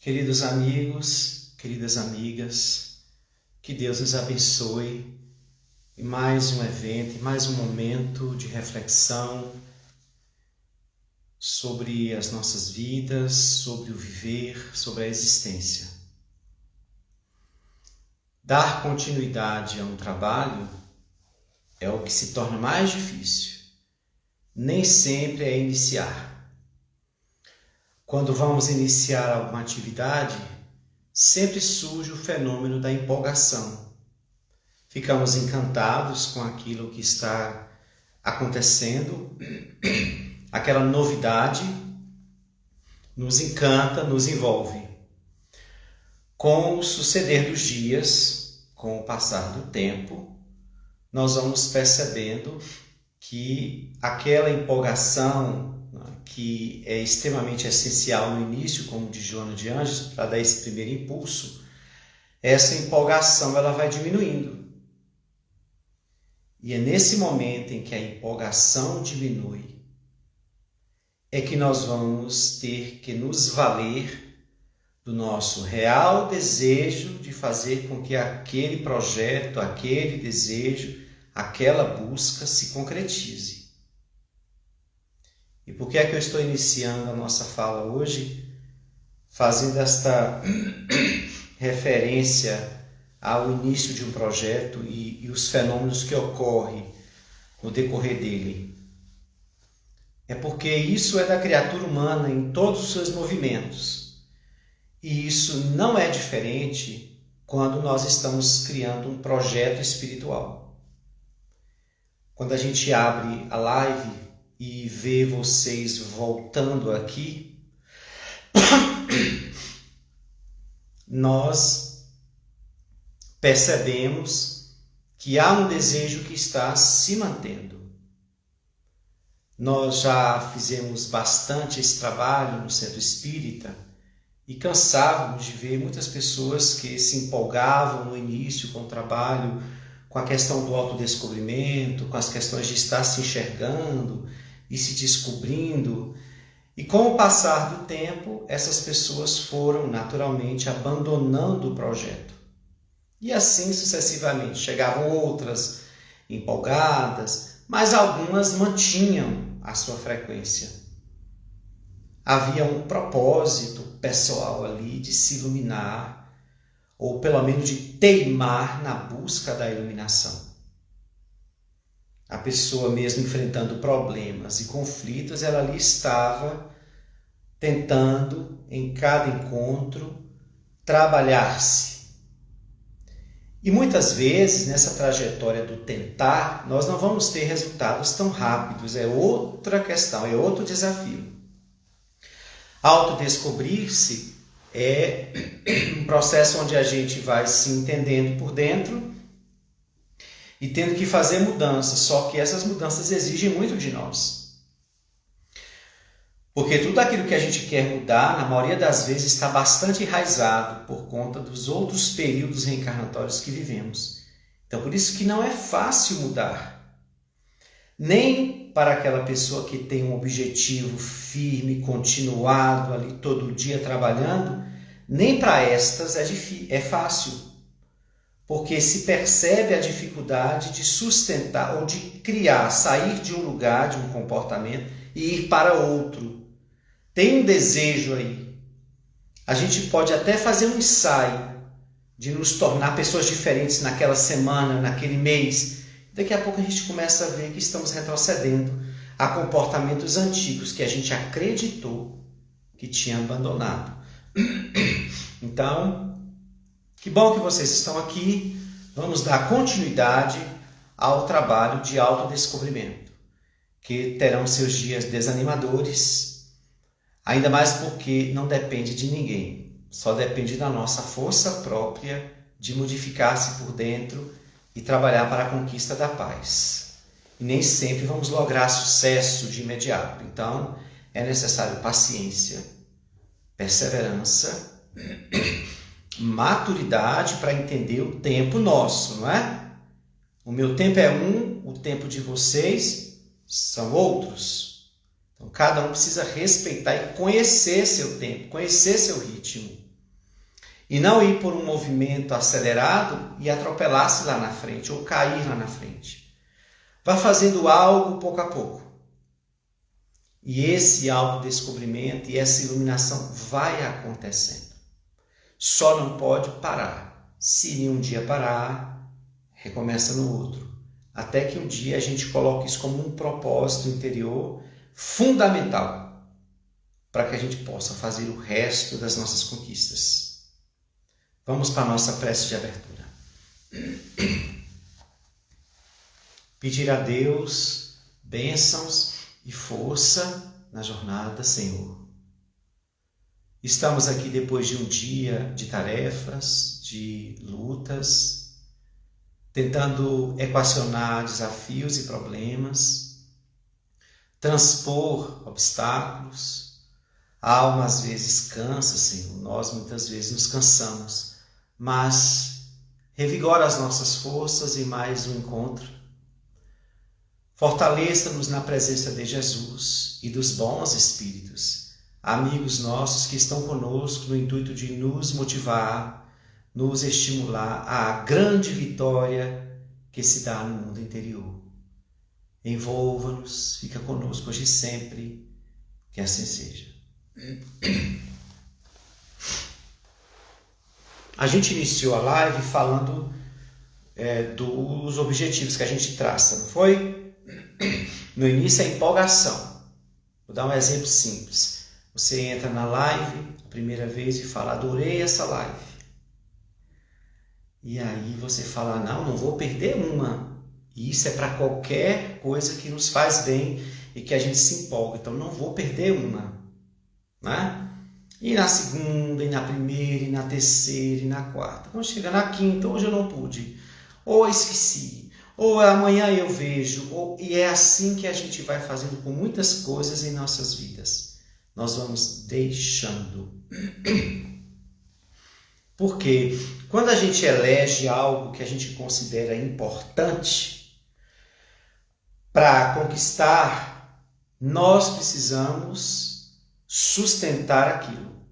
Queridos amigos, queridas amigas, que Deus nos abençoe em mais um evento, em mais um momento de reflexão sobre as nossas vidas, sobre o viver, sobre a existência. Dar continuidade a um trabalho é o que se torna mais difícil. Nem sempre é iniciar. Quando vamos iniciar alguma atividade, sempre surge o fenômeno da empolgação. Ficamos encantados com aquilo que está acontecendo, aquela novidade nos encanta, nos envolve. Com o suceder dos dias, com o passar do tempo, nós vamos percebendo que aquela empolgação que é extremamente essencial no início, como de Joana de Ângeles, para dar esse primeiro impulso, essa empolgação ela vai diminuindo. E é nesse momento em que a empolgação diminui, é que nós vamos ter que nos valer do nosso real desejo de fazer com que aquele projeto, aquele desejo, aquela busca se concretize. E por que é que eu estou iniciando a nossa fala hoje, fazendo esta referência ao início de um projeto e os fenômenos que ocorrem no decorrer dele? É porque isso é da criatura humana em todos os seus movimentos. E isso não é diferente quando nós estamos criando um projeto espiritual. Quando a gente abre a live e ver vocês voltando aqui, nós percebemos que há um desejo que está se mantendo. Nós já fizemos bastante esse trabalho no Centro Espírita e cansávamos de ver muitas pessoas que se empolgavam no início com o trabalho, com a questão do autodescobrimento, com as questões de estar se enxergando e se descobrindo. E com o passar do tempo, essas pessoas foram naturalmente abandonando o projeto. E assim sucessivamente. Chegavam outras empolgadas, mas algumas mantinham a sua frequência. Havia um propósito pessoal ali de se iluminar, ou pelo menos de teimar na busca da iluminação. A pessoa mesmo enfrentando problemas e conflitos, ela ali estava tentando, em cada encontro, trabalhar-se. E muitas vezes, nessa trajetória do tentar, nós não vamos ter resultados tão rápidos. É outra questão, é outro desafio. Autodescobrir-se é um processo onde a gente vai se entendendo por dentro e tendo que fazer mudanças, só que essas mudanças exigem muito de nós. Porque tudo aquilo que a gente quer mudar, na maioria das vezes, está bastante enraizado por conta dos outros períodos reencarnatórios que vivemos. Então, por isso que não é fácil mudar. Nem para aquela pessoa que tem um objetivo firme, continuado, ali todo dia trabalhando, nem para estas é fácil. Porque se percebe a dificuldade de sustentar ou de criar, sair de um lugar, de um comportamento e ir para outro. Tem um desejo aí. A gente pode até fazer um ensaio de nos tornar pessoas diferentes naquela semana, naquele mês. Daqui a pouco a gente começa a ver que estamos retrocedendo a comportamentos antigos que a gente acreditou que tinha abandonado. Então, que bom que vocês estão aqui. Vamos dar continuidade ao trabalho de autodescobrimento, que terão seus dias desanimadores, ainda mais porque não depende de ninguém, só depende da nossa força própria de modificar-se por dentro e trabalhar para a conquista da paz. E nem sempre vamos lograr sucesso de imediato, então é necessário paciência, perseverança, maturidade para entender o tempo nosso, não é? O meu tempo é um, o tempo de vocês são outros. Então, cada um precisa respeitar e conhecer seu tempo, conhecer seu ritmo. E não ir por um movimento acelerado e atropelar-se lá na frente ou cair lá na frente. Vá fazendo algo pouco a pouco. E esse autodescobrimento e essa iluminação vai acontecendo. Só não pode parar. Se em um dia parar, recomeça no outro. Até que um dia a gente coloque isso como um propósito interior fundamental para que a gente possa fazer o resto das nossas conquistas. Vamos para a nossa prece de abertura. Pedir a Deus bênçãos e força na jornada, Senhor. Estamos aqui depois de um dia de tarefas, de lutas, tentando equacionar desafios e problemas, transpor obstáculos. A alma às vezes cansa, Senhor, nós muitas vezes nos cansamos, mas revigora as nossas forças em mais um encontro. Fortaleça-nos na presença de Jesus e dos bons espíritos, amigos nossos que estão conosco no intuito de nos motivar, nos estimular à grande vitória que se dá no mundo interior. Envolva-nos, fica conosco hoje e sempre, que assim seja. A gente iniciou a live falando dos objetivos que a gente traça, não foi? No início, a empolgação. Vou dar um exemplo simples. Você entra na live a primeira vez e fala, adorei essa live. E aí você fala, não vou perder uma. E isso é para qualquer coisa que nos faz bem e que a gente se empolga. Então, não vou perder uma. Né? E na segunda, e na primeira, e na terceira, e na quarta. Quando chega na quinta, hoje eu não pude. Ou esqueci. Ou amanhã eu vejo. E é assim que a gente vai fazendo com muitas coisas em nossas vidas. Nós vamos deixando. Porque quando a gente elege algo que a gente considera importante para conquistar, nós precisamos sustentar aquilo,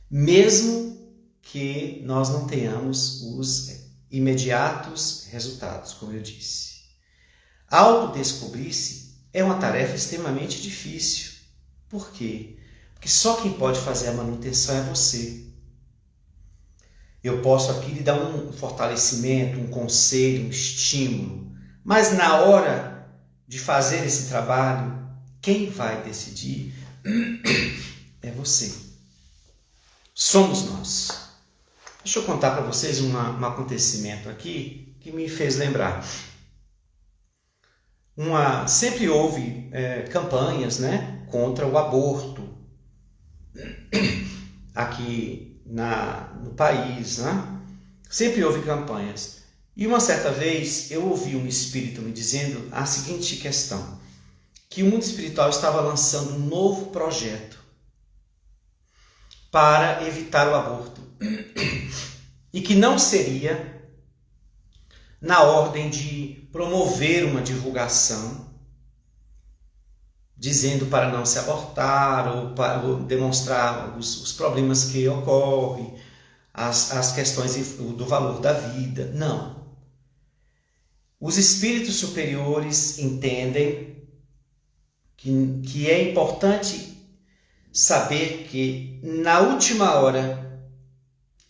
mesmo que nós não tenhamos os imediatos resultados, como eu disse. Autodescobrir-se é uma tarefa extremamente difícil. Por quê? Porque só quem pode fazer a manutenção é você. Eu posso aqui lhe dar um fortalecimento, um conselho, um estímulo, mas na hora de fazer esse trabalho, quem vai decidir é você. Somos nós. Deixa eu contar para vocês um acontecimento aqui que me fez lembrar. Sempre houve campanhas, né, contra o aborto aqui no país, né? Sempre houve campanhas. E uma certa vez eu ouvi um espírito me dizendo a seguinte questão, que o mundo espiritual estava lançando um novo projeto para evitar o aborto e que não seria na ordem de promover uma divulgação dizendo para não se abortar ou demonstrar os problemas que ocorrem, as questões do valor da vida. Não. Os espíritos superiores entendem que é importante saber que na última hora,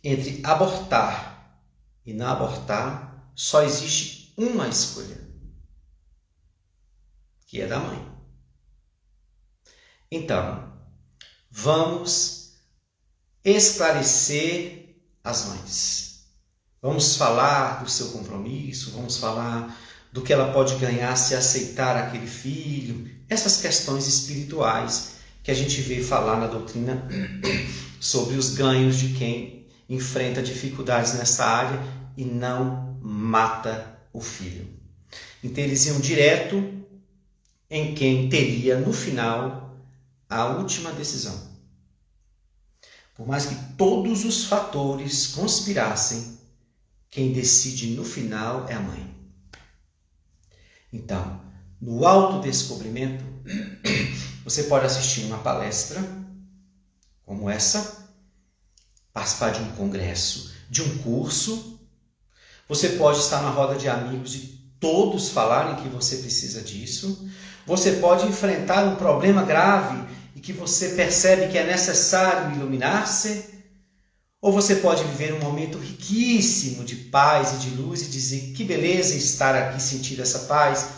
entre abortar e não abortar, só existe uma escolha, que é da mãe. Então, vamos esclarecer as mães. Vamos falar do seu compromisso, vamos falar do que ela pode ganhar se aceitar aquele filho, essas questões espirituais que a gente vê falar na doutrina sobre os ganhos de quem enfrenta dificuldades nessa área e não mata o filho. Então eles iam direto em quem teria no final a última decisão. Por mais que todos os fatores conspirassem, quem decide no final é a mãe. Então, no autodescobrimento, você pode assistir uma palestra como essa, participar de um congresso, de um curso. Você pode estar na roda de amigos e todos falarem que você precisa disso. Você pode enfrentar um problema grave e que você percebe que é necessário iluminar-se. Ou você pode viver um momento riquíssimo de paz e de luz e dizer que beleza estar aqui, sentir essa paz,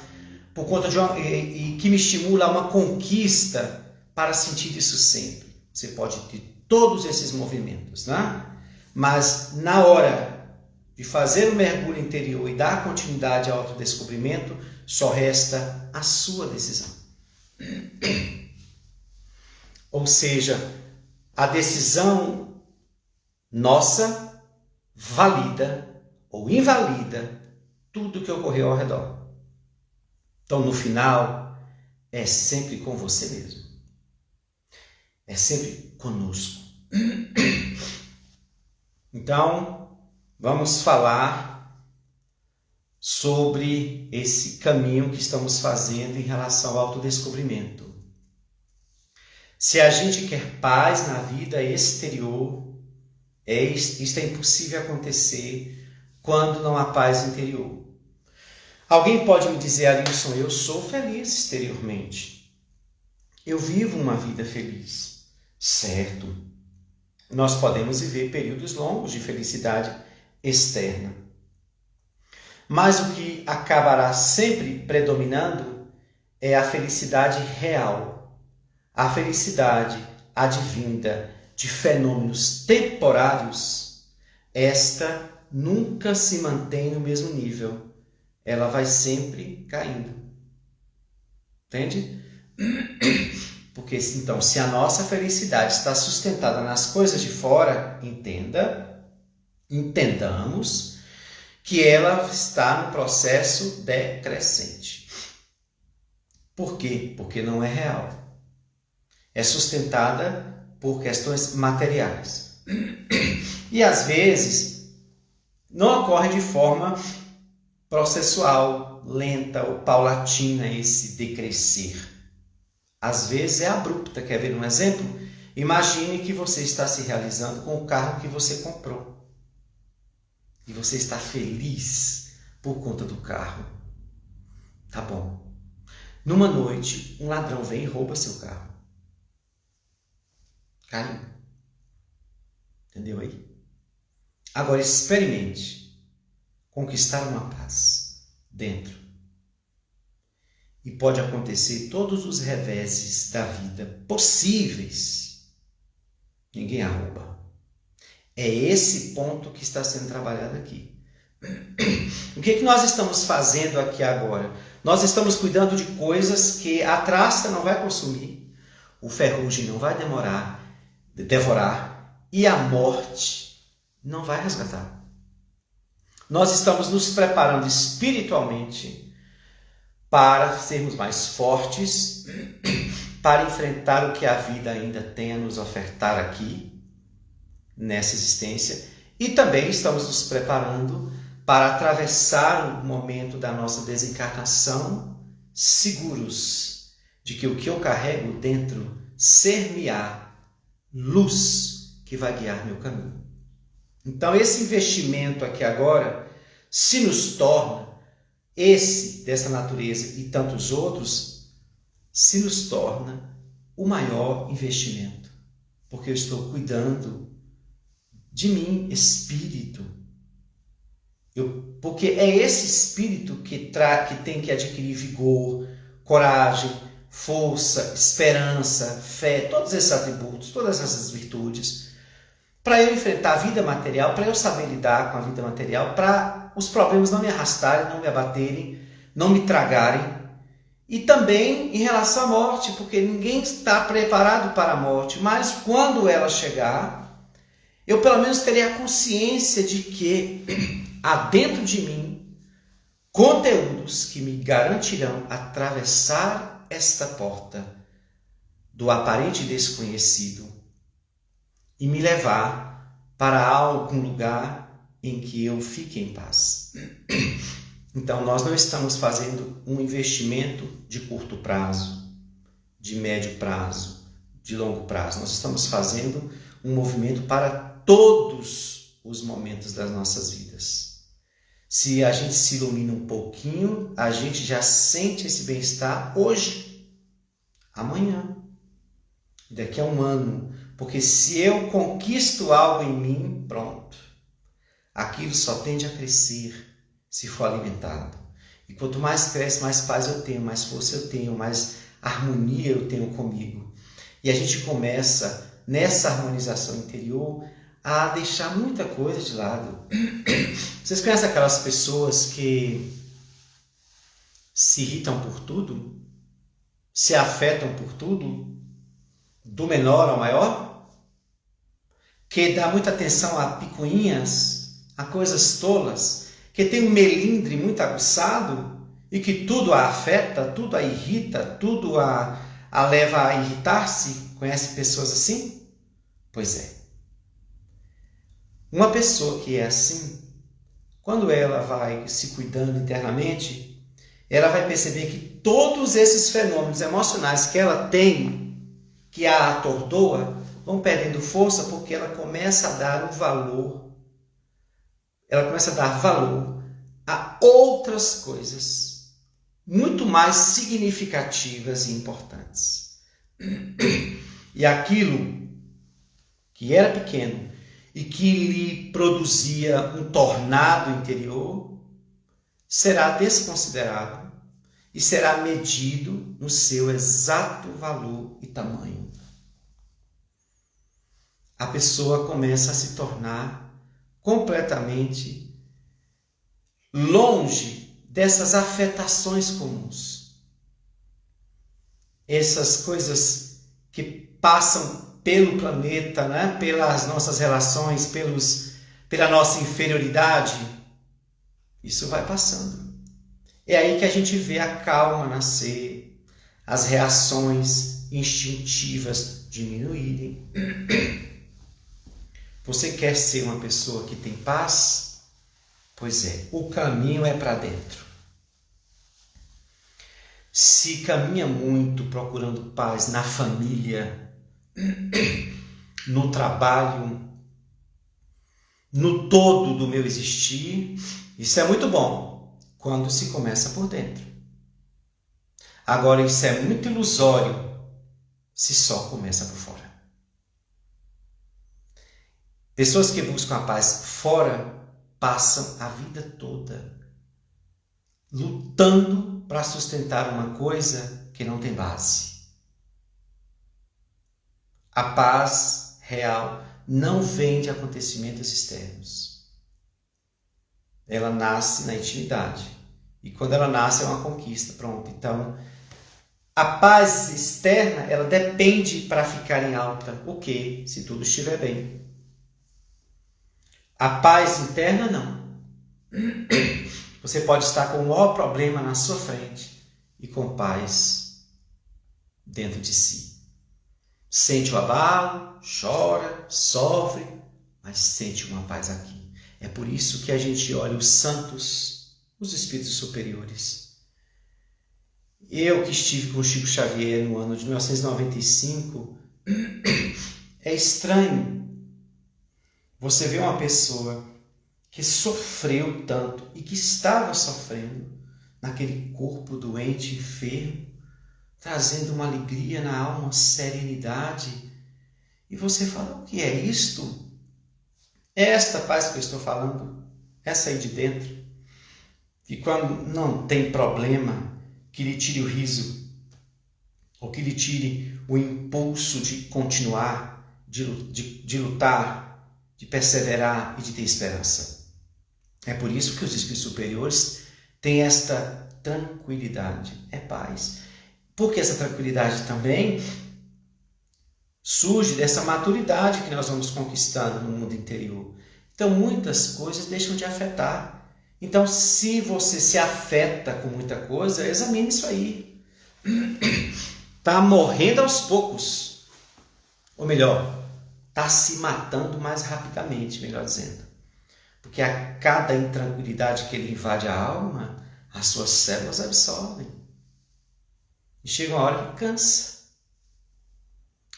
por conta e que me estimula a uma conquista para sentir isso sempre. Você pode ter todos esses movimentos, né? Mas na hora de fazer o mergulho interior e dar continuidade ao autodescobrimento, só resta a sua decisão. Ou seja, a decisão nossa valida ou invalida tudo que ocorreu ao redor. Então, no final, é sempre com você mesmo. É sempre conosco. Então, vamos falar sobre esse caminho que estamos fazendo em relação ao autodescobrimento. Se a gente quer paz na vida exterior, isto é impossível acontecer quando não há paz interior. Alguém pode me dizer, Arilson, eu sou feliz exteriormente. Eu vivo uma vida feliz. Certo. Nós podemos viver períodos longos de felicidade externa. Mas o que acabará sempre predominando é a felicidade real. A felicidade advinda de fenômenos temporários, esta nunca se mantém no mesmo nível. Ela vai sempre caindo. Entende? Porque, então, se a nossa felicidade está sustentada nas coisas de fora, entendamos que ela está no processo decrescente. Por quê? Porque não é real. É sustentada por questões materiais. E às vezes não ocorre de forma processual, lenta ou paulatina esse decrescer. Às vezes é abrupta. Quer ver um exemplo? Imagine que você está se realizando com o carro que você comprou. E você está feliz por conta do carro. Tá bom. Numa noite, um ladrão vem e rouba seu carro. Caiu. Entendeu aí? Agora experimente conquistar uma paz dentro. E pode acontecer todos os reveses da vida possíveis. Ninguém a rouba. É esse ponto que está sendo trabalhado aqui. O que nós estamos fazendo aqui agora? Nós estamos cuidando de coisas que a traça não vai consumir, o ferrugem não vai devorar e a morte não vai resgatar. Nós estamos nos preparando espiritualmente para sermos mais fortes, para enfrentar o que a vida ainda tem a nos ofertar aqui, nessa existência, e também estamos nos preparando para atravessar o momento da nossa desencarnação seguros de que o que eu carrego dentro ser-me-á luz que vai guiar meu caminho. Então esse investimento aqui agora se nos torna, esse dessa natureza e tantos outros, se nos torna o maior investimento, porque eu estou cuidando de mim, espírito. Porque é esse espírito que tem que adquirir vigor, coragem, força, esperança, fé, todos esses atributos, todas essas virtudes, para eu enfrentar a vida material, para eu saber lidar com a vida material, para os problemas não me arrastarem, não me abaterem, não me tragarem. E também em relação à morte, porque ninguém está preparado para a morte, mas quando ela chegar, eu pelo menos terei a consciência de que há dentro de mim conteúdos que me garantirão atravessar esta porta do aparente desconhecido e me levar para algum lugar em que eu fique em paz. Então nós não estamos fazendo um investimento de curto prazo, de médio prazo, de longo prazo. Nós estamos fazendo um movimento para todos os momentos das nossas vidas. Se a gente se ilumina um pouquinho, a gente já sente esse bem-estar hoje, amanhã, daqui a um ano. Porque se eu conquisto algo em mim, pronto. Aquilo só tende a crescer se for alimentado. E quanto mais cresce, mais paz eu tenho, mais força eu tenho, mais harmonia eu tenho comigo. E a gente começa, nessa harmonização interior, a deixar muita coisa de lado. Vocês conhecem aquelas pessoas que se irritam por tudo? Se afetam por tudo? Do menor ao maior? Que dá muita atenção a picuinhas, a coisas tolas, que tem um melindre muito aguçado e que tudo a afeta, tudo a irrita, tudo a leva a irritar-se. Conhece pessoas assim? Pois é. Uma pessoa que é assim, quando ela vai se cuidando internamente, ela vai perceber que todos esses fenômenos emocionais que ela tem, que a atordoa, vão perdendo força porque ela começa a dar um valor, ela começa a dar valor a outras coisas muito mais significativas e importantes. E aquilo que era pequeno e que lhe produzia um tornado interior será desconsiderado e será medido no seu exato valor e tamanho. A pessoa começa a se tornar completamente longe dessas afetações comuns. Essas coisas que passam pelo planeta, né? Pelas nossas relações, pela nossa inferioridade, isso vai passando. É aí que a gente vê a calma nascer, as reações instintivas diminuírem. Você quer ser uma pessoa que tem paz? Pois é, o caminho é para dentro. Se caminha muito procurando paz na família, no trabalho, no todo do meu existir, isso é muito bom quando se começa por dentro. Agora, isso é muito ilusório se só começa por fora. Pessoas que buscam a paz fora passam a vida toda lutando para sustentar uma coisa que não tem base. A paz real não vem de acontecimentos externos. Ela nasce na intimidade. E quando ela nasce é uma conquista. Pronto. Então, a paz externa, ela depende para ficar em alta. O quê? Se tudo estiver bem. A paz interna, não. Você pode estar com o maior problema na sua frente e com paz dentro de si. Sente o abalo, chora, sofre, mas sente uma paz aqui. É por isso que a gente olha os santos, os espíritos superiores. Eu que estive com o Chico Xavier no ano de 1995, é estranho você ver uma pessoa que sofreu tanto e que estava sofrendo naquele corpo doente, enfermo, trazendo uma alegria na alma, uma serenidade. E você fala, o que é isto? É esta paz que eu estou falando? Essa aí de dentro? E quando não tem problema que lhe tire o riso, ou que lhe tire o impulso de continuar, de lutar, de perseverar e de ter esperança. É por isso que os espíritos superiores têm esta tranquilidade, é paz. Porque essa tranquilidade também surge dessa maturidade que nós vamos conquistando no mundo interior. Então, muitas coisas deixam de afetar. Então, se você se afeta com muita coisa, examine isso aí. Está morrendo aos poucos. Ou melhor, está se matando mais rapidamente, melhor dizendo. Porque a cada intranquilidade que ele invade a alma, as suas células absorvem. E chega uma hora que cansa.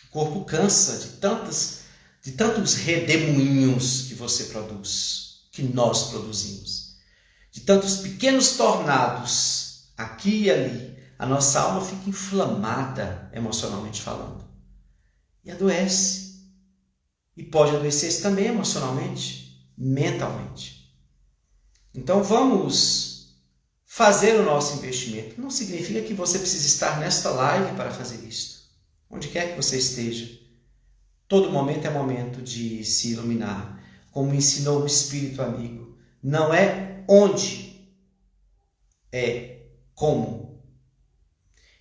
O corpo cansa de tantas de tantos redemoinhos que você produz, que nós produzimos, de tantos pequenos tornados aqui e ali, a nossa alma fica inflamada emocionalmente falando e adoece. E pode adoecer também emocionalmente, mentalmente. Então vamos fazer o nosso investimento. Não significa que você precisa estar nesta live para fazer isto. Onde quer que você esteja, todo momento é momento de se iluminar. Como ensinou o Espírito amigo, não é onde, é como.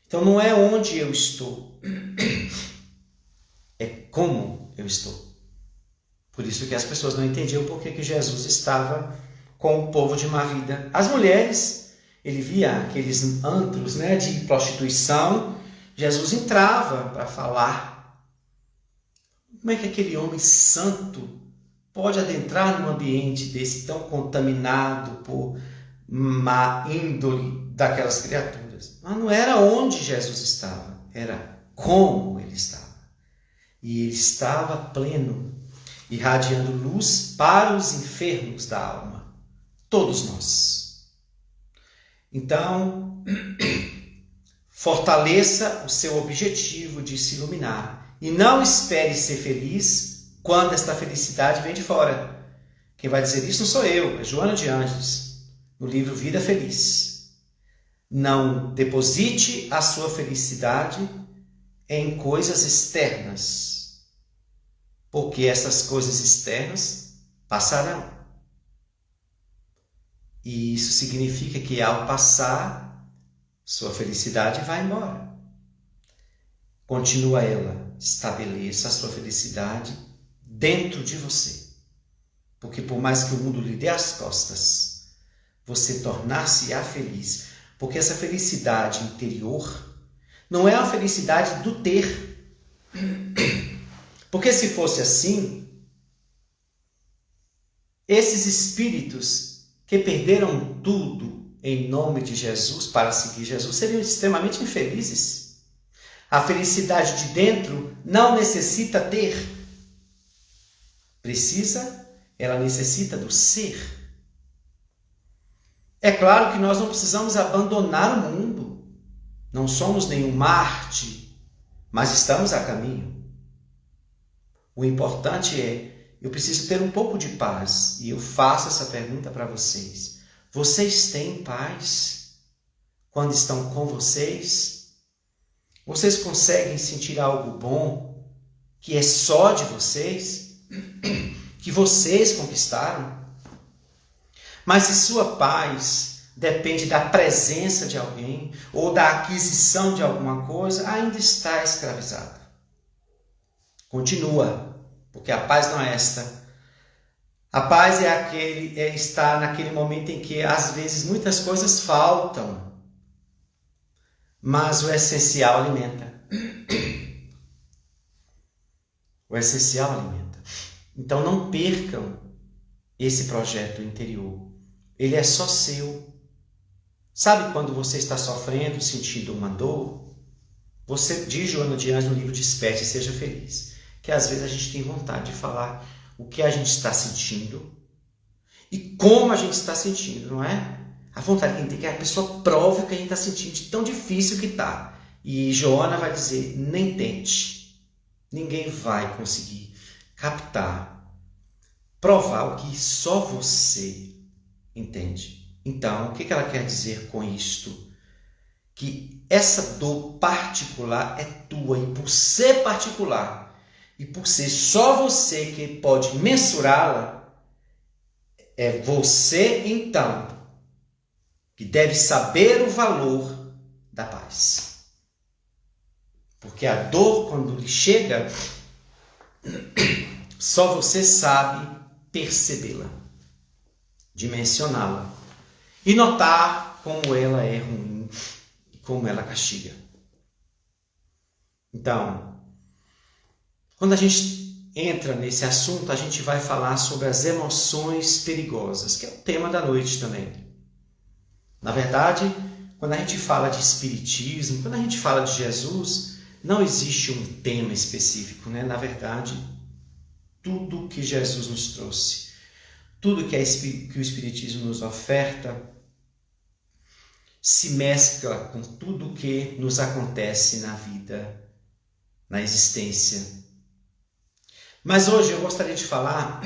Então não é onde eu estou, é como eu estou. Por isso que as pessoas não entendiam por que Jesus estava com o povo de má vida. As mulheres, ele via aqueles antros, de prostituição, Jesus entrava para falar. Como é que aquele homem santo pode adentrar num ambiente desse tão contaminado por má índole daquelas criaturas? Mas não era onde Jesus estava, era como ele estava. E ele estava pleno, irradiando luz para os enfermos da alma, todos nós. Então, fortaleça o seu objetivo de se iluminar e não espere ser feliz quando esta felicidade vem de fora. Quem vai dizer isso não sou eu, é Joana de Ângeles, no livro Vida Feliz. Não deposite a sua felicidade em coisas externas, porque essas coisas externas passarão. E isso significa que ao passar, sua felicidade vai embora. Continua ela, estabeleça a sua felicidade dentro de você. Porque por mais que o mundo lhe dê as costas, você tornar-se-á feliz. Porque essa felicidade interior não é a felicidade do ter. Porque se fosse assim, esses espíritos que perderam tudo em nome de Jesus para seguir Jesus seriam extremamente infelizes. A felicidade de dentro não necessita ter. Ela necessita do ser. É claro que nós não precisamos abandonar o mundo. Não somos nenhum Marte, mas estamos a caminho. O importante é, eu preciso ter um pouco de paz. E eu faço essa pergunta para vocês. Vocês têm paz quando estão com vocês? Vocês conseguem sentir algo bom que é só de vocês? Que vocês conquistaram? Mas se sua paz depende da presença de alguém ou da aquisição de alguma coisa, ainda está escravizado. Continua, porque a paz não é esta. A paz é estar naquele momento em que às vezes muitas coisas faltam, mas o essencial alimenta. O essencial alimenta. Então não percam esse projeto interior. Ele é só seu. Sabe quando você está sofrendo, sentindo uma dor? Você diz, Joana de Ângeles, no livro Desperte e Seja Feliz, que às vezes a gente tem vontade de falar o que a gente está sentindo e como a gente está sentindo, não é? A vontade que a gente tem que a pessoa prove o que a gente está sentindo, de tão difícil que está. E Joana vai dizer, nem tente. Ninguém vai conseguir captar, provar o que só você entende. Então, o que ela quer dizer com isto? Que essa dor particular é tua, e por ser particular, e por ser só você que pode mensurá-la, é você, então, que deve saber o valor da paz. Porque a dor, quando lhe chega, só você sabe percebê-la, dimensioná-la e notar como ela é ruim e como ela castiga. Então, quando a gente entra nesse assunto, a gente vai falar sobre as emoções perigosas, que é o tema da noite também. Na verdade, quando a gente fala de espiritismo, quando a gente fala de Jesus, não existe um tema específico, né? Na verdade, tudo que Jesus nos trouxe, tudo que o Espiritismo nos oferta, se mescla com tudo que nos acontece na vida, na existência. Mas hoje eu gostaria de falar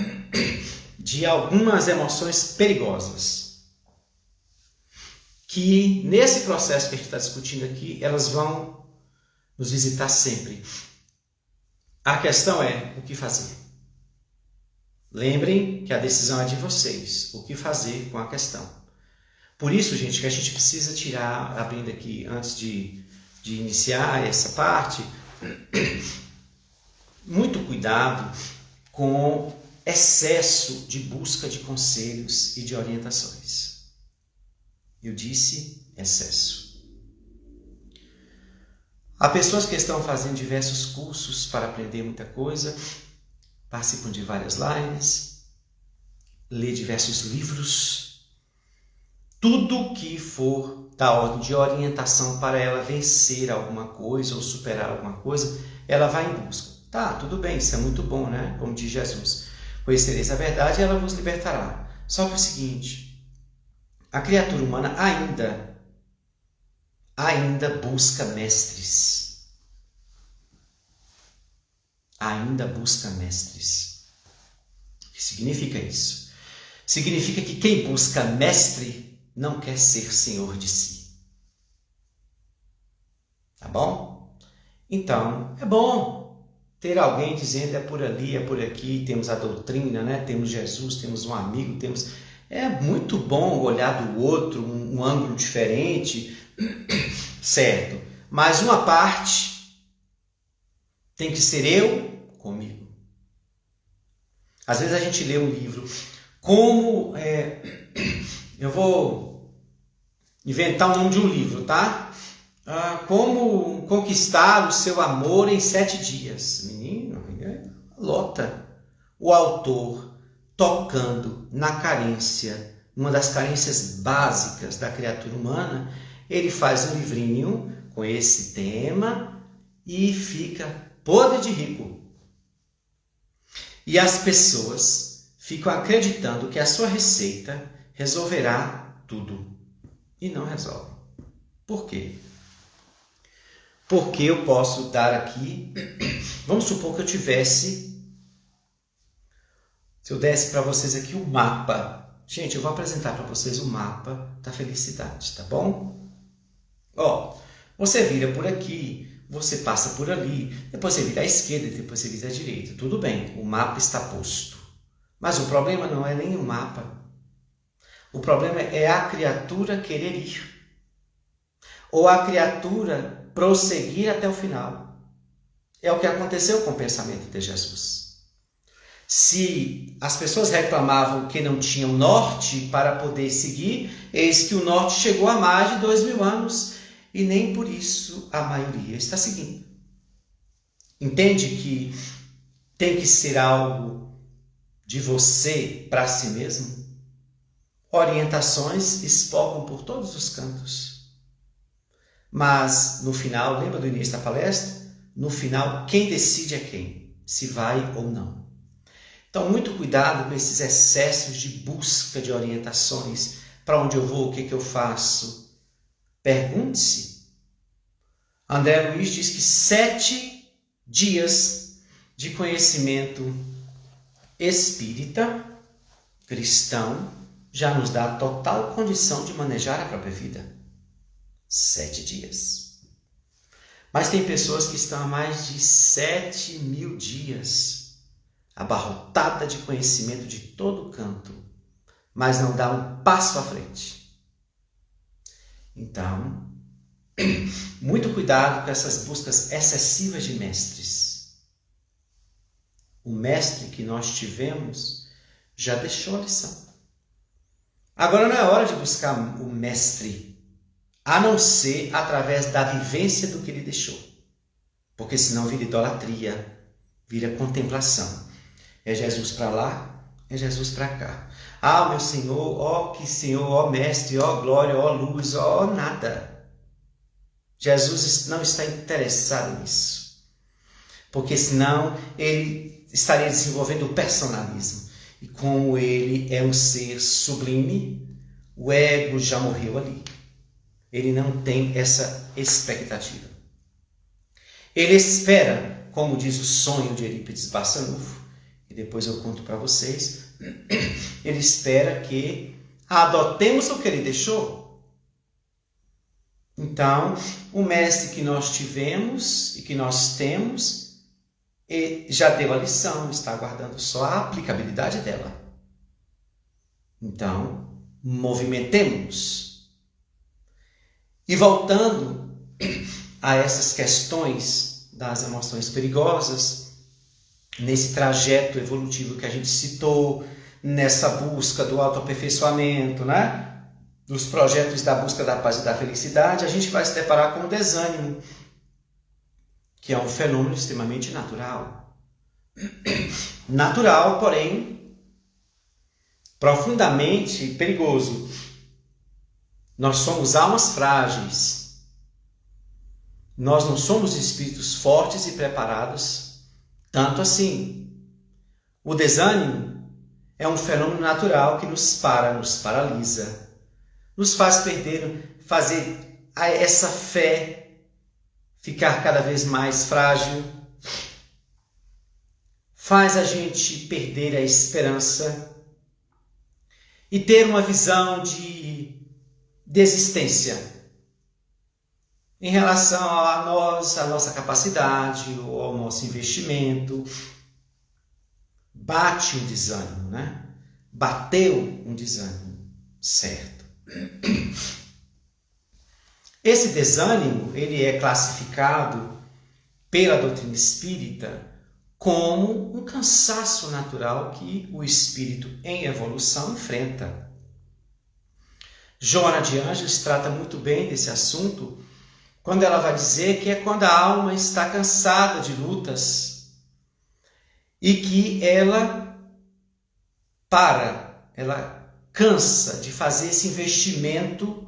de algumas emoções perigosas, que nesse processo que a gente está discutindo aqui, elas vão nos visitar sempre. A questão é o que fazer. Lembrem que a decisão é de vocês, o que fazer com a questão. Por isso, gente, que a gente precisa tirar, abrindo aqui, antes de iniciar essa parte, muito cuidado com excesso de busca de conselhos e de orientações. Eu disse excesso. Há pessoas que estão fazendo diversos cursos para aprender muita coisa, participam de várias lives, lê diversos livros, tudo que for da ordem de orientação para ela vencer alguma coisa ou superar alguma coisa, ela vai em busca. Tá, tudo bem, isso é muito bom, né? Como diz Jesus. Conhecereis a verdade e ela vos libertará. Só que é o seguinte, a criatura humana ainda busca mestres. Ainda busca mestres. O que significa isso? Significa que quem busca mestre não quer ser senhor de si. Tá bom? Então, é bom ter alguém dizendo é por ali, é por aqui, temos a doutrina, né? Temos Jesus, temos um amigo, É muito bom olhar do outro, um ângulo diferente, certo? Mas uma parte tem que ser eu comigo. Às vezes a gente lê um livro, eu vou inventar o nome de um livro, tá? Como conquistar o seu amor em 7 dias. Menino, lota. O autor tocando na carência, uma das carências básicas da criatura humana, ele faz um livrinho com esse tema e fica podre de rico. E as pessoas ficam acreditando que a sua receita resolverá tudo. E não resolve. Por quê? Porque eu posso dar aqui, vamos supor que eu tivesse, se eu desse para vocês aqui um mapa. Gente, eu vou apresentar para vocês o mapa da felicidade, tá bom? Ó, você vira por aqui, você passa por ali, depois você vira à esquerda, depois você vira à direita. Tudo bem, o mapa está posto. Mas o problema não é nem o mapa. O problema é a criatura querer ir. Ou a criatura prosseguir até o final. É o que aconteceu com o pensamento de Jesus. Se as pessoas reclamavam que não tinham norte para poder seguir, eis que o norte chegou há mais de 2000 anos e nem por isso a maioria está seguindo. Entende que tem que ser algo de você para si mesmo? Orientações espalham por todos os cantos. Mas, no final, lembra do início da palestra? No final, quem decide é quem, se vai ou não. Então, muito cuidado com esses excessos de busca de orientações. Para onde eu vou, o que eu faço? Pergunte-se. André Luiz diz que 7 dias de conhecimento espírita, cristão, já nos dá total condição de manejar a própria vida. 7 dias. Mas tem pessoas que estão há mais de 7.000 dias, abarrotada de conhecimento de todo canto, mas não dá um passo à frente. Então, muito cuidado com essas buscas excessivas de mestres. O mestre que nós tivemos já deixou a lição. Agora não é hora de buscar o mestre, a não ser através da vivência do que ele deixou. Porque senão vira idolatria, vira contemplação. É Jesus para lá, é Jesus para cá. Ah, meu Senhor, ó que Senhor, ó Mestre, ó glória, ó luz, ó nada. Jesus não está interessado nisso. porque senão ele estaria desenvolvendo o personalismo. E como ele é um ser sublime, o ego já morreu ali. Ele não tem essa expectativa. Ele espera, como diz o sonho de Eurípides Barçanufo, e depois eu conto para vocês, ele espera que adotemos o que ele deixou. Então, o mestre que nós tivemos e que nós temos já deu a lição, está aguardando só a aplicabilidade dela. Então, movimentemos. E voltando a essas questões das emoções perigosas, nesse trajeto evolutivo que a gente citou, nessa busca do autoaperfeiçoamento, né? Dos projetos da busca da paz e da felicidade, a gente vai se deparar com o desânimo, que é um fenômeno extremamente natural. Natural, porém, profundamente perigoso. Nós somos almas frágeis. Nós não somos espíritos fortes e preparados tanto assim. O desânimo é um fenômeno natural que nos paralisa, nos faz fazer essa fé ficar cada vez mais frágil, faz a gente perder a esperança e ter uma visão de desistência em relação a nós, a nossa capacidade ou ao nosso investimento. Bate um desânimo, né? Bateu um desânimo, certo? Esse desânimo, ele é classificado pela doutrina espírita como um cansaço natural que o espírito em evolução enfrenta. Joana de Ângeles trata muito bem desse assunto quando ela vai dizer que é quando a alma está cansada de lutas e que ela cansa de fazer esse investimento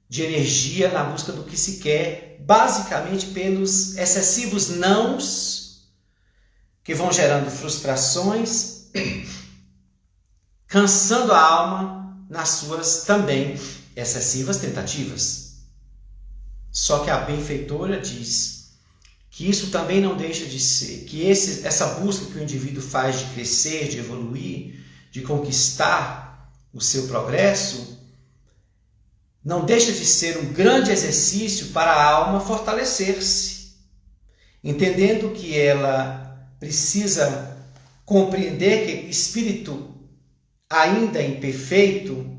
de energia na busca do que se quer, basicamente pelos excessivos nãos que vão gerando frustrações, cansando a alma nas suas também excessivas tentativas. Só que a benfeitora diz que isso também não deixa de ser, que essa busca que o indivíduo faz de crescer, de evoluir, de conquistar o seu progresso, não deixa de ser um grande exercício para a alma fortalecer-se, entendendo que ela precisa compreender que o espírito ainda imperfeito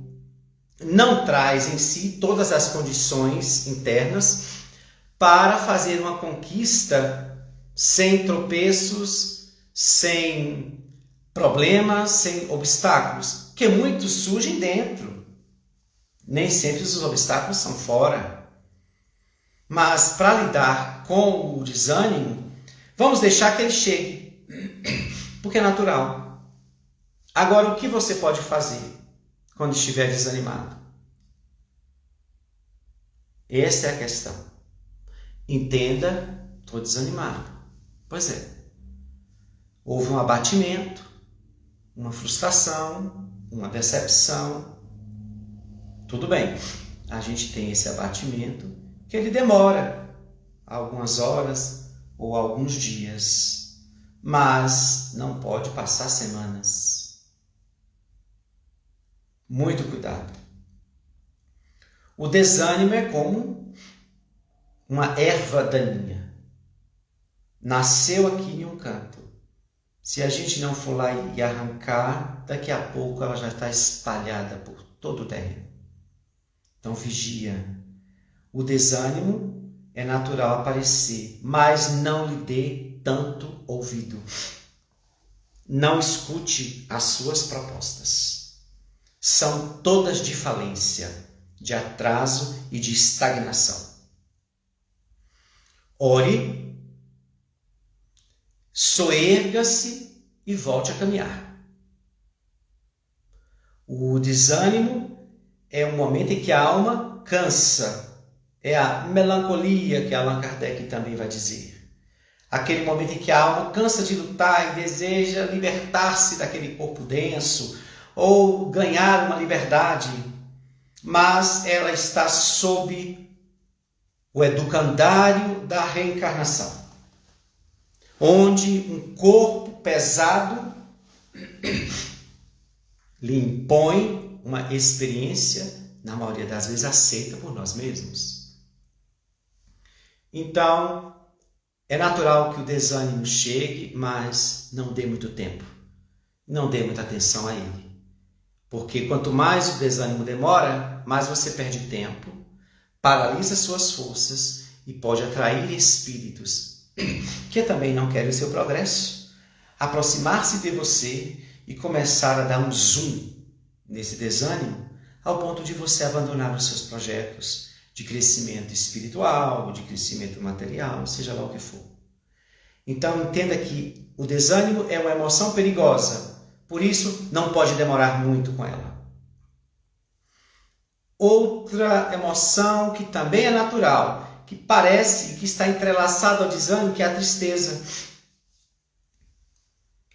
não traz em si todas as condições internas para fazer uma conquista sem tropeços, sem problemas, sem obstáculos, que muitos surgem dentro. Nem sempre os obstáculos são fora. Mas para lidar com o desânimo, vamos deixar que ele chegue, porque é natural. Agora, o que você pode fazer quando estiver desanimado? Essa é a questão. Entenda, estou desanimado. Pois é. Houve um abatimento, uma frustração, uma decepção. Tudo bem, a gente tem esse abatimento que ele demora algumas horas ou alguns dias, mas não pode passar semanas. Muito cuidado. O desânimo é como uma erva daninha. Nasceu aqui em um canto. Se a gente não for lá e arrancar, daqui a pouco ela já está espalhada por todo o terreno. Então vigia. O desânimo é natural aparecer, mas não lhe dê tanto ouvido. Não escute as suas propostas. São todas de falência, de atraso e de estagnação. Ore, soerga-se e volte a caminhar. O desânimo é um momento em que a alma cansa. É a melancolia que Allan Kardec também vai dizer. aquele momento em que a alma cansa de lutar e deseja libertar-se daquele corpo denso ou ganhar uma liberdade, mas ela está sob o educandário da reencarnação, onde um corpo pesado lhe impõe uma experiência, na maioria das vezes aceita por nós mesmos. Então, é natural que o desânimo chegue, mas não dê muito tempo. Não dê muita atenção a ele. Porque quanto mais o desânimo demora, mais você perde tempo, paralisa suas forças e pode atrair espíritos que também não querem o seu progresso, aproximar-se de você e começar a dar um zoom nesse desânimo, ao ponto de você abandonar os seus projetos de crescimento espiritual, de crescimento material, seja lá o que for. Então entenda que o desânimo é uma emoção perigosa, por isso não pode demorar muito com ela. Outra emoção que também é natural, que parece que está entrelaçada ao desânimo, que é a tristeza.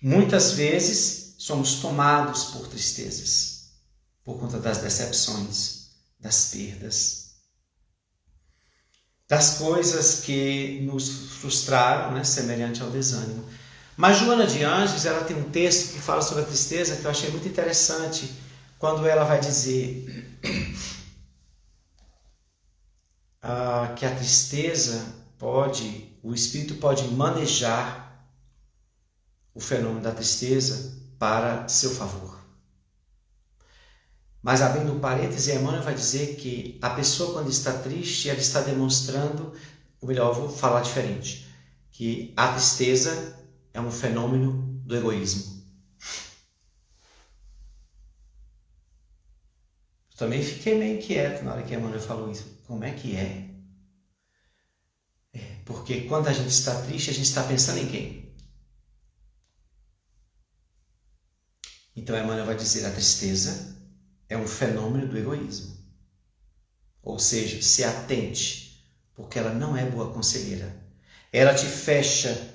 Muitas vezes somos tomados por tristezas, por conta das decepções, das perdas, das coisas que nos frustraram, né, semelhante ao desânimo. Mas Joana de Ângeles, ela tem um texto que fala sobre a tristeza que eu achei muito interessante, quando ela vai dizer que a tristeza o espírito pode manejar o fenômeno da tristeza para seu favor. Mas abrindo um parêntese, Emmanuel vai dizer que a pessoa quando está triste, ela está demonstrando, ou melhor, eu vou falar diferente, que a tristeza é um fenômeno do egoísmo. Eu também fiquei meio inquieto na hora que Emmanuel falou isso. Como é que é? Porque quando a gente está triste, a gente está pensando em quem? Então Emmanuel vai dizer a tristeza é um fenômeno do egoísmo. Ou seja, se atente, porque ela não é boa conselheira. Ela te fecha,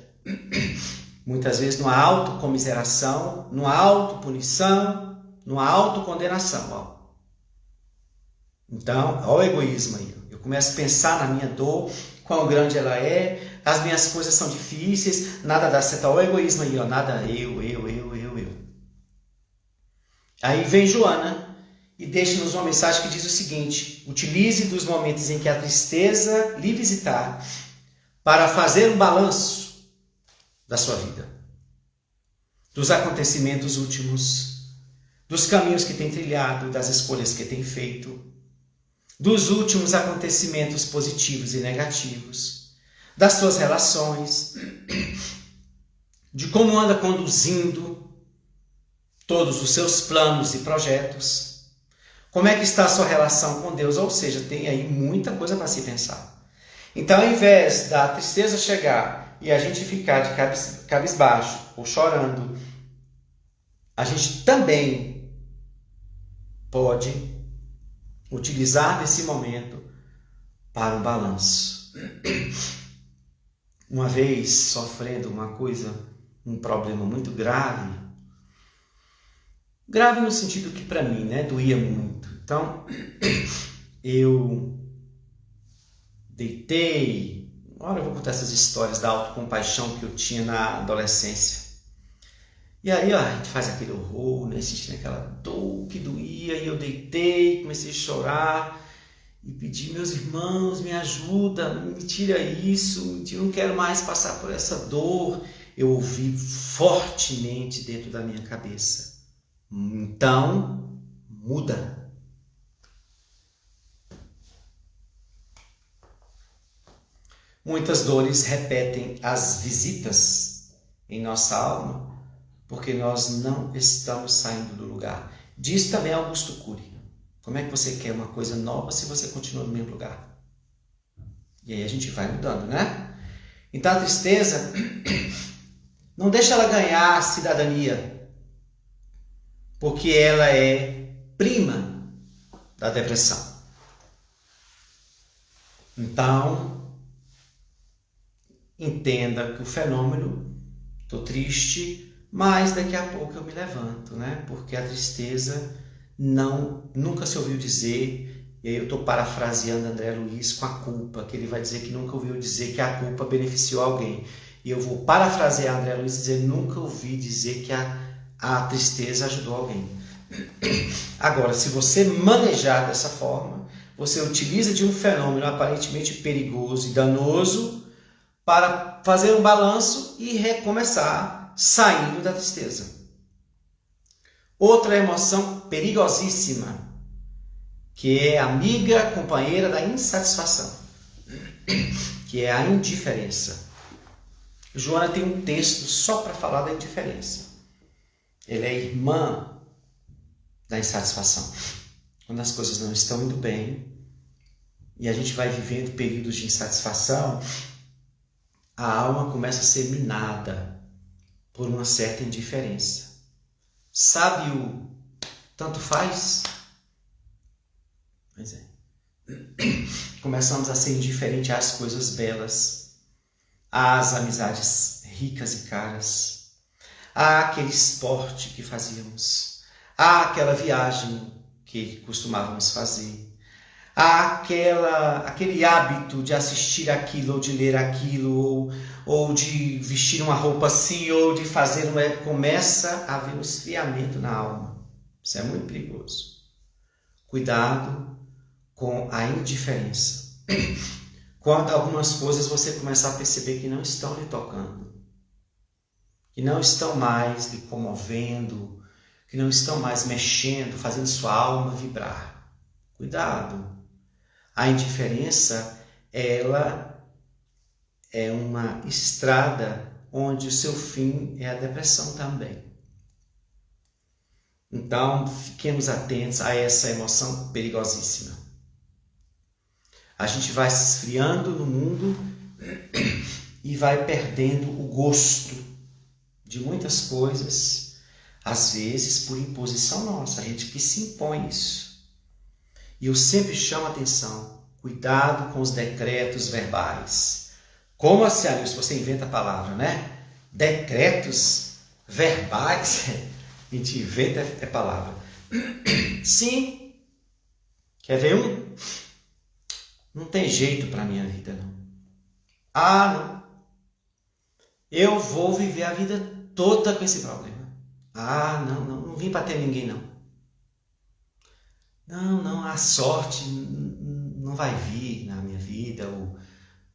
muitas vezes, numa autocomiseração, numa autopunição, numa autocondenação. Então, olha o egoísmo aí. Eu começo a pensar na minha dor, quão grande ela é, as minhas coisas são difíceis, nada dá certo. Olha o egoísmo aí, ó. Nada eu. Aí vem Joana e deixa-nos uma mensagem que diz o seguinte: utilize dos momentos em que a tristeza lhe visitar para fazer um balanço da sua vida, dos acontecimentos últimos, dos caminhos que tem trilhado, das escolhas que tem feito, dos últimos acontecimentos positivos e negativos, das suas relações, de como anda conduzindo todos os seus planos e projetos. Como é que está a sua relação com Deus? Ou seja, tem aí muita coisa para se pensar. Então, ao invés da tristeza chegar e a gente ficar de cabisbaixo ou chorando, a gente também pode utilizar desse momento para um balanço. Uma vez sofrendo um problema muito grave no sentido que para mim, doía muito. Então, eu deitei. Agora eu vou contar essas histórias da autocompaixão que eu tinha na adolescência. E aí, a gente faz aquele horror, sentindo aquela dor que doía, e eu deitei, comecei a chorar e pedi: meus irmãos, me ajuda, me tira isso, eu não quero mais passar por essa dor. Eu ouvi fortemente dentro da minha cabeça: então, muda. Muitas dores repetem as visitas em nossa alma, porque nós não estamos saindo do lugar. Diz também Augusto Cury: como é que você quer uma coisa nova se você continua no mesmo lugar? E aí a gente vai mudando, né? Então a tristeza, não deixa ela ganhar cidadania, porque ela é prima da depressão. Então, entenda que o fenômeno, estou triste, mas daqui a pouco eu me levanto, né? Porque a tristeza nunca se ouviu dizer, e aí eu estou parafraseando André Luiz com a culpa, que ele vai dizer que nunca ouviu dizer que a culpa beneficiou alguém. E eu vou parafrasear André Luiz e dizer, nunca ouvi dizer que a tristeza ajudou alguém. Agora, se você manejar dessa forma, você utiliza de um fenômeno aparentemente perigoso e danoso para fazer um balanço e recomeçar saindo da tristeza. Outra emoção perigosíssima, que é amiga, companheira da insatisfação, que é a indiferença. Joana tem um texto só para falar da indiferença. Ela é irmã da insatisfação. Quando as coisas não estão indo bem e a gente vai vivendo períodos de insatisfação, a alma começa a ser minada por uma certa indiferença. Sabe o tanto faz? Pois é. Começamos a ser indiferentes às coisas belas, às amizades ricas e caras, àquele esporte que fazíamos, àquela viagem que costumávamos fazer, aquele hábito de assistir aquilo, ou de ler aquilo, ou de vestir uma roupa assim, ou de fazer começa a haver um esfriamento na alma. Isso é muito perigoso. Cuidado com a indiferença. Quando algumas coisas você começar a perceber que não estão lhe tocando, que não estão mais lhe comovendo, que não estão mais mexendo, fazendo sua alma vibrar. Cuidado. A indiferença, ela é uma estrada onde o seu fim é a depressão também. Então, fiquemos atentos a essa emoção perigosíssima. A gente vai se esfriando no mundo e vai perdendo o gosto de muitas coisas, às vezes por imposição nossa, a gente que se impõe isso. E eu sempre chamo a atenção, cuidado com os decretos verbais. Como assim, Alice, você inventa a palavra, né? Decretos verbais, a gente inventa a palavra. Sim, quer ver um? Não tem jeito para a minha vida, não. Ah, não. Eu vou viver a vida toda com esse problema. Ah, não vim para ter ninguém, não. Não, a sorte não vai vir na minha vida,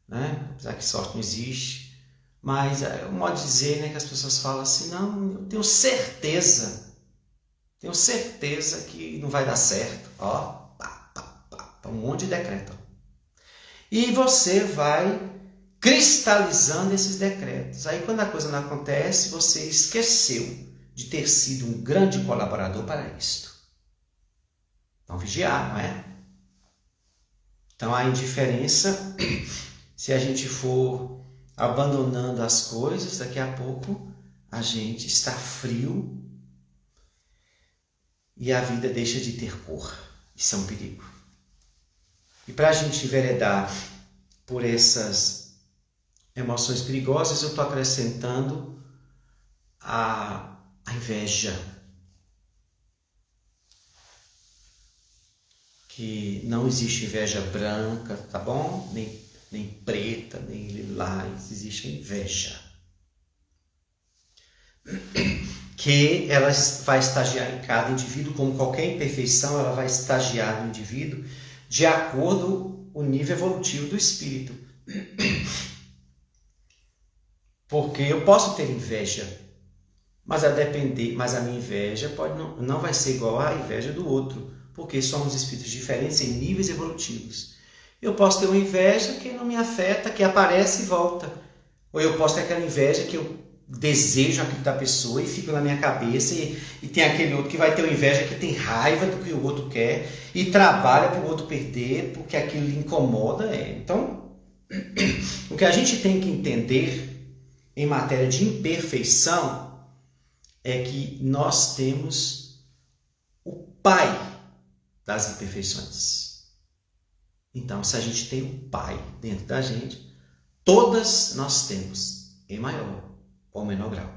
né? Apesar que sorte não existe. Mas é um modo de dizer, né, que as pessoas falam assim, não, eu tenho certeza que não vai dar certo. Ó, um monte de decreto. E você vai cristalizando esses decretos. Aí quando a coisa não acontece, você esqueceu de ter sido um grande colaborador para isto. Então vigiar, não é? Então a indiferença, se a gente for abandonando as coisas, daqui a pouco a gente está frio e a vida deixa de ter cor. Isso é um perigo. E para a gente enveredar por essas emoções perigosas, eu estou acrescentando a inveja. Que não existe inveja branca, tá bom? Nem preta, nem lilás, existe inveja. Que ela vai estagiar em cada indivíduo, como qualquer imperfeição, ela vai estagiar no indivíduo de acordo com o nível evolutivo do espírito. Porque eu posso ter inveja, mas a minha inveja não vai ser igual à inveja do outro, porque somos espíritos diferentes em níveis evolutivos. Eu posso ter uma inveja que não me afeta, que aparece e volta. Ou eu posso ter aquela inveja que eu desejo aquilo da pessoa e fica na minha cabeça, e tem aquele outro que vai ter uma inveja que tem raiva do que o outro quer e trabalha para o outro perder porque aquilo lhe incomoda. Então, o que a gente tem que entender em matéria de imperfeição é que nós temos o Pai das imperfeições. Então, se a gente tem o Pai dentro da gente, todas nós temos, em maior ou menor grau.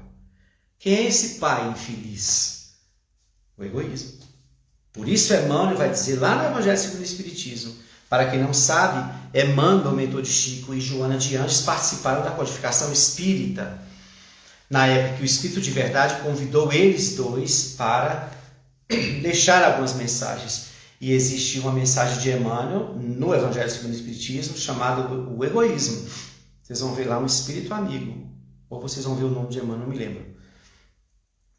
Quem é esse pai infeliz? O egoísmo. Por isso Emmanuel vai dizer lá no Evangelho segundo o Espiritismo, para quem não sabe, Emmanuel, o mentor de Chico, e Joana de Anjos participaram da codificação espírita, na época que o Espírito de Verdade convidou eles dois para deixar algumas mensagens. E existe uma mensagem de Emmanuel no Evangelho segundo o Espiritismo chamada o egoísmo. Vocês vão ver lá um espírito amigo, ou vocês vão ver o nome de Emmanuel, não me lembro.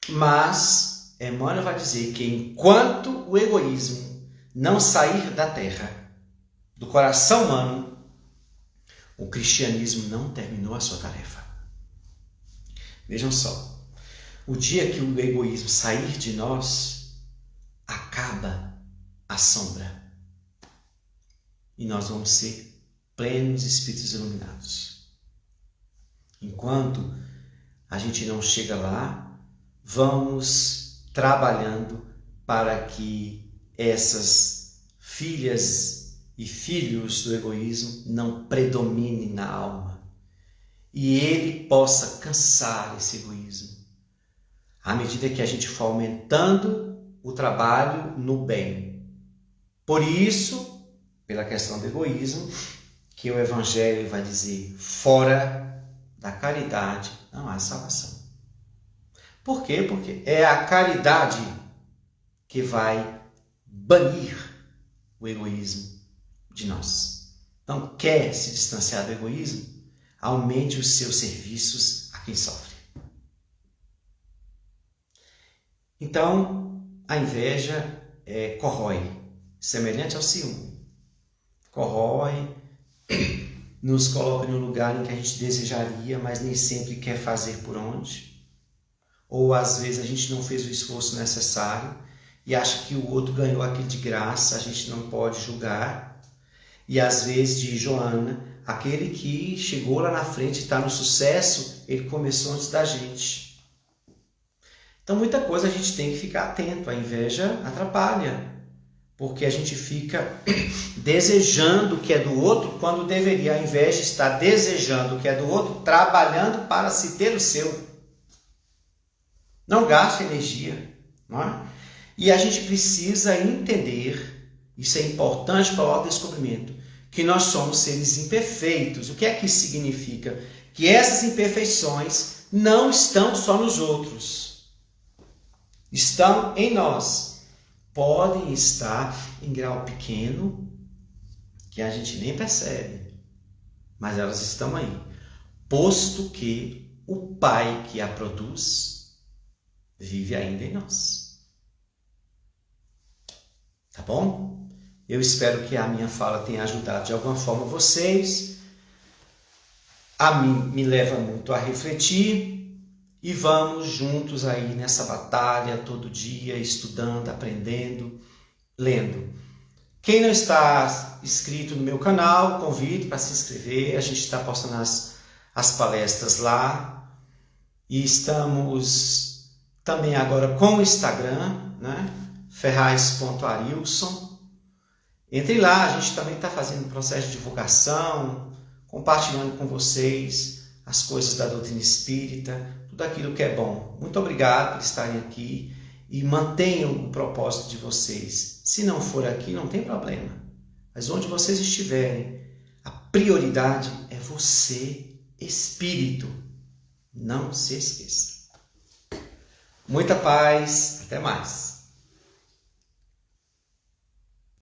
Mas Emmanuel vai dizer que enquanto o egoísmo não sair da terra, do coração humano, o cristianismo não terminou a sua tarefa. Vejam só, o dia que o egoísmo sair de nós, acaba a sombra. E nós vamos ser plenos espíritos iluminados. Enquanto a gente não chega lá, vamos trabalhando para que essas filhas e filhos do egoísmo não predominem na alma e ele possa cansar esse egoísmo à medida que a gente for aumentando o trabalho no bem. Por isso, pela questão do egoísmo, que o Evangelho vai dizer: fora da caridade não há salvação. Por quê? Porque é a caridade que vai banir o egoísmo de nós. Então, quer se distanciar do egoísmo? Aumente os seus serviços a quem sofre. Então, a inveja corrói, semelhante ao ciúme. Corrói, nos coloca em um lugar em que a gente desejaria, mas nem sempre quer fazer por onde. Ou às vezes a gente não fez o esforço necessário e acha que o outro ganhou aquilo de graça, a gente não pode julgar. E às vezes, diz Joana, aquele que chegou lá na frente e está no sucesso, ele começou antes da gente. Então muita coisa a gente tem que ficar atento. A inveja atrapalha, porque a gente fica desejando o que é do outro, quando deveria a inveja estar desejando o que é do outro, trabalhando para se ter o seu. Não gaste energia, não é? E a gente precisa entender, isso é importante para o autodescobrimento, que nós somos seres imperfeitos. O que é que isso significa? Que essas imperfeições não estão só nos outros, estão em nós. Podem estar em grau pequeno, que a gente nem percebe, mas elas estão aí, posto que o Pai que a produz vive ainda em nós. Tá bom? Eu espero que a minha fala tenha ajudado de alguma forma vocês. A mim me leva muito a refletir. E vamos juntos aí nessa batalha todo dia, estudando, aprendendo, lendo. Quem não está inscrito no meu canal, convido para se inscrever. A gente está postando as palestras lá. E estamos também agora com o Instagram, né? ferraz.arilson. Entre lá, a gente também está fazendo um processo de divulgação, compartilhando com vocês as coisas da doutrina espírita, tudo aquilo que é bom. Muito obrigado por estarem aqui e mantenham o propósito de vocês. Se não for aqui, não tem problema. Mas onde vocês estiverem, a prioridade é você, espírito. Não se esqueça. Muita paz. Até mais.